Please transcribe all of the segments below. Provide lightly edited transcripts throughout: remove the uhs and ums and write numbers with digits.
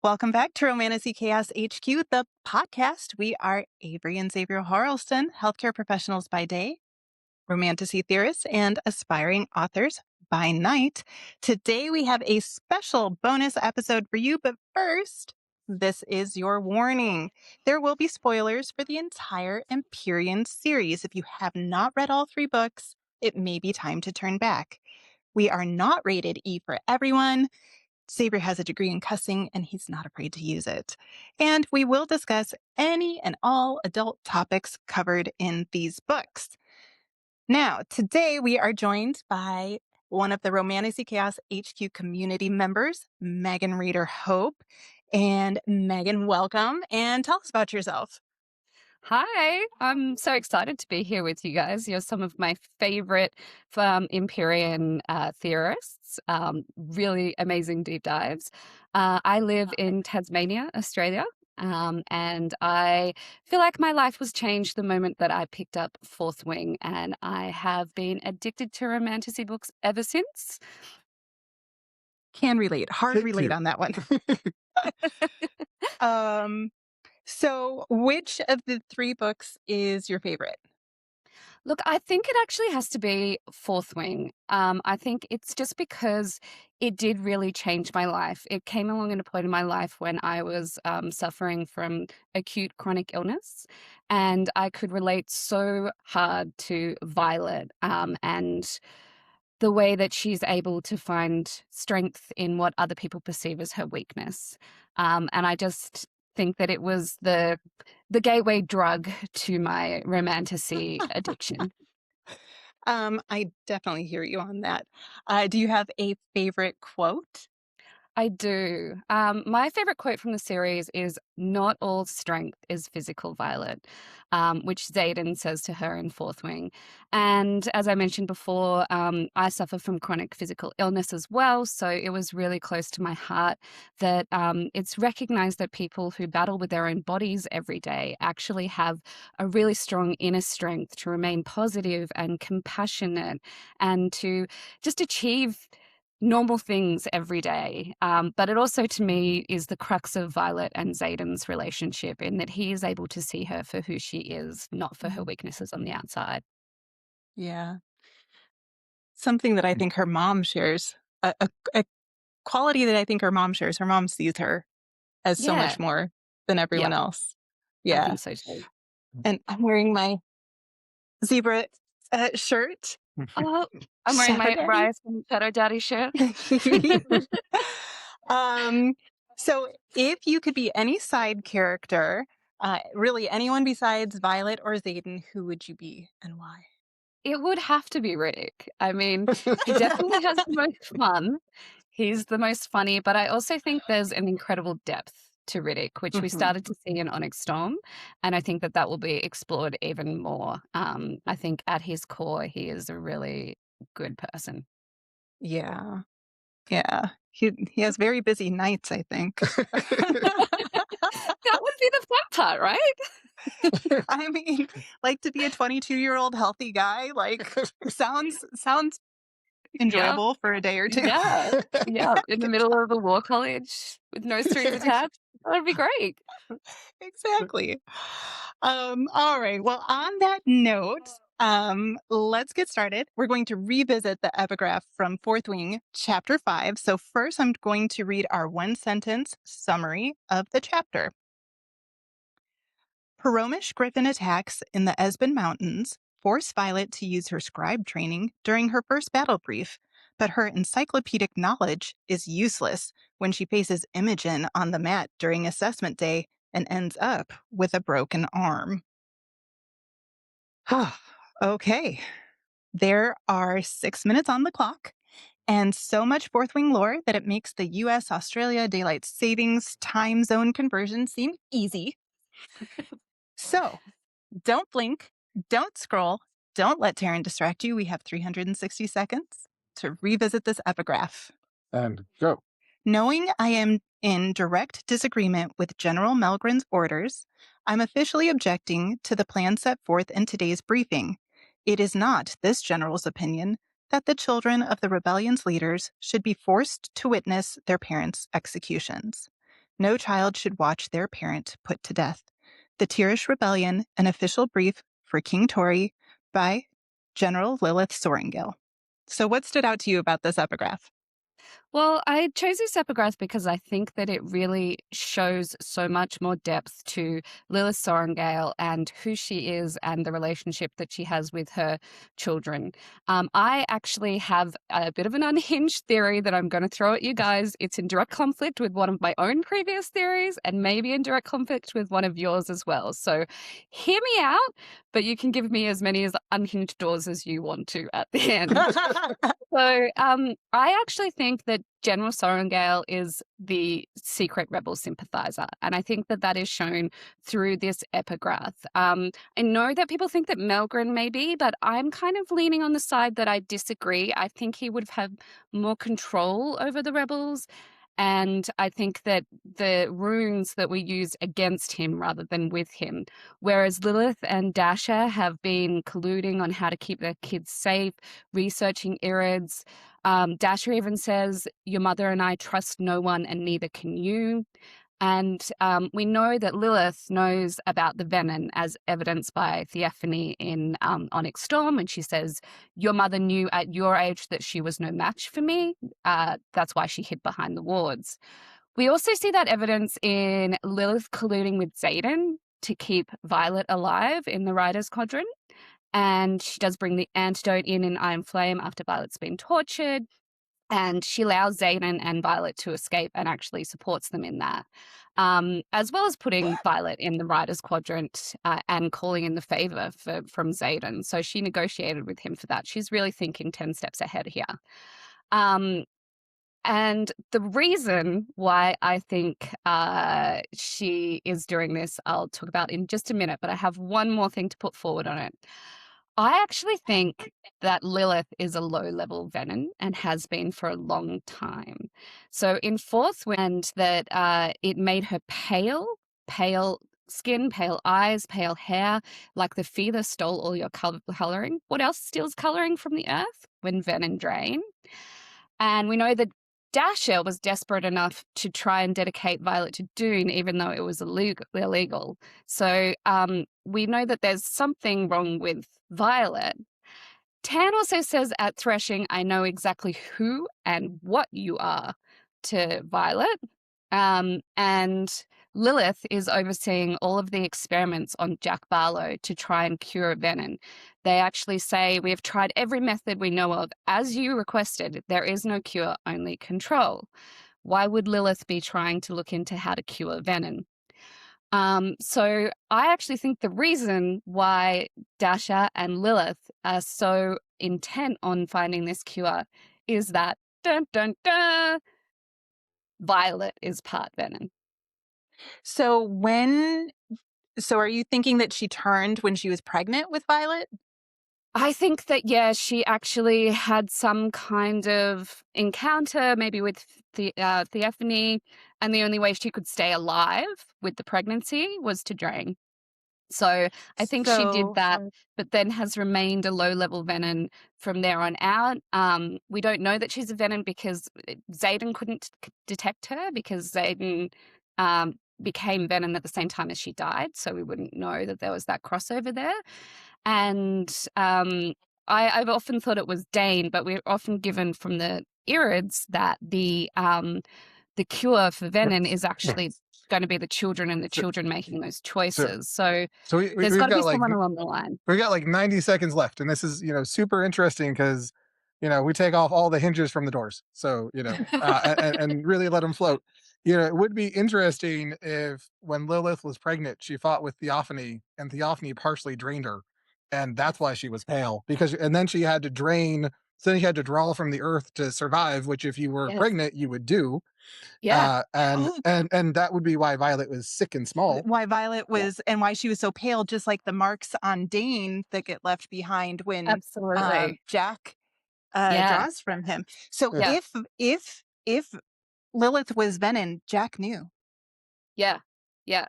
Welcome back to Romantasy Chaos HQ, the podcast. We are Avery and Xavier Harleston, healthcare professionals by day, romantasy theorists, and aspiring authors by night. Today we have a special bonus episode for you, but first, this is your warning. There will be spoilers for the entire Empyrean series. If you have not read all 3 books, it may be time to turn back. We are not rated E for everyone. Xavier has a degree in cussing, and he's not afraid to use it. And we will discuss any and all adult topics covered in these books. Now, today we are joined by one of the Romantasy Chaos HQ community members, Megan Reeder Hope. And Megan, welcome, and tell us about yourself. Hi, I'm so excited to be here with you guys. You're some of my favorite Empyrean theorists, really amazing deep dives. I live in Tasmania, Australia, and I feel like my life was changed the moment that I picked up Fourth Wing, and I have been addicted to romantasy books ever since. Can relate. Hard Take relate 2. on that one. So which of the 3 books is your favorite? Look, I think it actually has to be Fourth Wing. I think it's just because it did really change my life. It came along at a point in my life when I was suffering from acute chronic illness, and I could relate so hard to Violet and the way that she's able to find strength in what other people perceive as her weakness. And I just think that it was the gateway drug to my romantasy addiction. I definitely hear you on that. Do you have a favorite quote? I do. My favorite quote from the series is "Not all strength is physical, Violet," which Xaden says to her in Fourth Wing. And as I mentioned before, I suffer from chronic physical illness as well, so it was really close to my heart that it's recognized that people who battle with their own bodies every day actually have a really strong inner strength to remain positive and compassionate and to just achieve normal things every day. But it also, to me, is the crux of Violet and Xaden's relationship in that he is able to see her for who she is, not for her weaknesses on the outside. Yeah. Something that I think her mom shares, a quality that I think her mom shares. Her mom sees her as so Yeah, much more than everyone yeah, else. I Yeah. think so too. And I'm wearing my zebra shirt. Oh, I'm wearing Shadow my Daddy. Rise from Shadow Daddy shirt. um, so if you could be any side character, really anyone besides Violet or Xaden, who would you be and why? It would have to be Riddick. I mean, he definitely has the most fun. He's the most funny, but I also think there's an incredible depth to Riddick, which we Mhm. started to see in Onyx Storm, and I think that that will be explored even more. I think at his core, he is a really good person. Yeah. Yeah. He has very busy nights, I think. That would be the fun part, right? I mean, like to be a 22-year-old healthy guy, like sounds Yeah, enjoyable for a day or 2. yeah, yeah. I In the can middle tell. of the war college with no strings attached, that would be great. Exactly. All right. Well, on that note, let's get started. We're going to revisit the epigraph from Fourth Wing, Chapter 5. So first, I'm going to read our 1-sentence summary of the chapter. Peromish Griffin attacks in the Esben Mountains force Violet to use her scribe training during her first battle brief, but her encyclopedic knowledge is useless when she faces Imogen on the mat during assessment day and ends up with a broken arm. Okay, there are 6 minutes on the clock, and so much Fourth Wing lore that it makes the US Australia daylight savings time zone conversion seem easy. So, don't blink, don't scroll, don't let Taryn distract you. We have 360 seconds to revisit this epigraph. And go. Knowing I am in direct disagreement with General Melgren's orders, I'm officially objecting to the plan set forth in today's briefing. It is not this general's opinion that the children of the rebellion's leaders should be forced to witness their parents' executions. No child should watch their parent put to death. The Tyrrish Rebellion, an official brief for King Tauri by General Lilith Sorrengail. So what stood out to you about this epigraph? Well, I chose this epigraph because I think that it really shows so much more depth to Lilith Sorrengail and who she is and the relationship that she has with her children. I actually have a bit of an unhinged theory that I'm going to throw at you guys. It's in direct conflict with one of my own previous theories and maybe in direct conflict with one of yours as well. So hear me out, but you can give me as many as unhinged doors as you want to at the end. So, I actually think that General Sorrengail is the secret rebel sympathizer, and I think that that is shown through this epigraph. I know that people think that Melgren may be, but I'm kind of leaning on the side that I disagree. I think he would have had more control over the rebels, and I think that the runes that were used against him rather than with him. Whereas Lilith and Dasha have been colluding on how to keep their kids safe, researching irids. Dasha even says, "Your mother and I trust no one, and neither can you." And we know that Lilith knows about the venom, as evidenced by Theophany in Onyx Storm, and she says, "Your mother knew at your age that she was no match for me. That's why she hid behind the wards." We also see that evidence in Lilith colluding with Xaden to keep Violet alive in the Riders' Quadrant. And she does bring the antidote in Iron Flame after Violet's been tortured. And she allows Xaden and Violet to escape and actually supports them in that, as well as putting Violet in the Riders' Quadrant and calling in the favor from Xaden. So she negotiated with him for that. She's really thinking 10 steps ahead here. And the reason why I think she is doing this, I'll talk about in just a minute, but I have one more thing to put forward on it. I actually think that Lilith is a low-level venom and has been for a long time. So in fourth, and that it made her pale skin, pale eyes, pale hair, like the fever stole all your coloring. What else steals coloring from the earth? When venom drain. And we know that Dasher was desperate enough to try and dedicate Violet to Dune, even though it was illegal. So we know that there's something wrong with Violet. Tan also says at Threshing, "I know exactly who and what you are," to Violet. And Lilith is overseeing all of the experiments on Jack Barlow to try and cure venom. They actually say, "We have tried every method we know of. As you requested, there is no cure, only control." Why would Lilith be trying to look into how to cure venom? So I actually think the reason why Dasha and Lilith are so intent on finding this cure is that dun dun dun, Violet is part venom. So are you thinking that she turned when she was pregnant with Violet? I think that, yeah, she actually had some kind of encounter, maybe with Theophany, and the only way she could stay alive with the pregnancy was to drain. So I think she did So that, but then has remained a low-level venom from there on out. We don't know that she's a venom because Xaden couldn't detect her because Xaden became venom at the same time as she died, so we wouldn't know that there was that crossover there. And I've often thought it was Dane, but we're often given from the Irids that the cure for venom is actually going to be the children and the children making those choices. So there's got to be someone along the line. We've got like 90 seconds left, and this is super interesting because we take off all the hinges from the doors, so and really let them float. It would be interesting if when Lilith was pregnant, she fought with Theophany, and Theophany partially drained her, and that's why she was pale. And then she had to drain, so then you had to draw from the earth to survive, which if you were pregnant, you would do. Yeah. And that would be why Violet was sick and small. Why Violet was and why she was so pale, just like the marks on Dane that get left behind when Absolutely. Jack draws from him. So if Lilith was venom, Jack knew. Yeah. Yeah.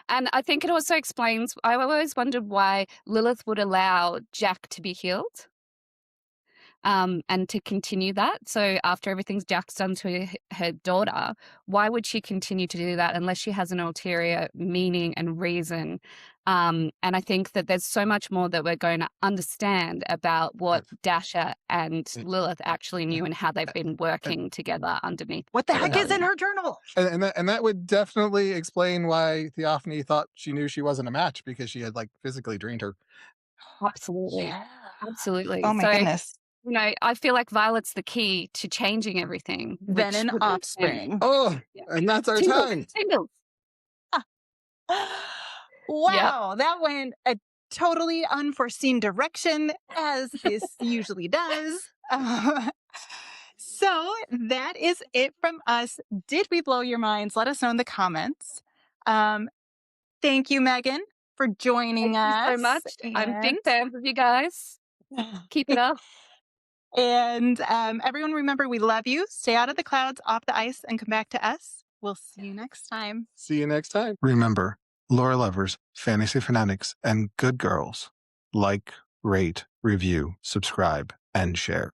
And I think it also explains, I always wondered why Lilith would allow Jack to be healed. and to continue that. So after everything Jack's done to her daughter, why would she continue to do that unless she has an ulterior meaning and reason? And I think that there's so much more that we're going to understand about what Dasha and Lilith actually knew and how they've been working together underneath. What the heck is in her journal? And that would definitely explain why Theophany thought she knew she wasn't a match, because she had like physically drained her. Absolutely. Yeah. Absolutely. Oh my So, goodness. you know, I feel like Violet's the key to changing everything. Then an offspring. Oh, Yeah. and that's our Tingles, time. tingles. Wow, that went a totally unforeseen direction, as this usually does. So that is it from us. Did we blow your minds? Let us know in the comments. Thank you, Megan, for joining us. Thank you so much. I'm big fans of you guys. Keep it up. And everyone, remember, we love you. Stay out of the clouds, off the ice, and come back to us. We'll see you next time. See you next time. Remember, lore lovers, fantasy fanatics, and good girls, like, rate, review, subscribe, and share.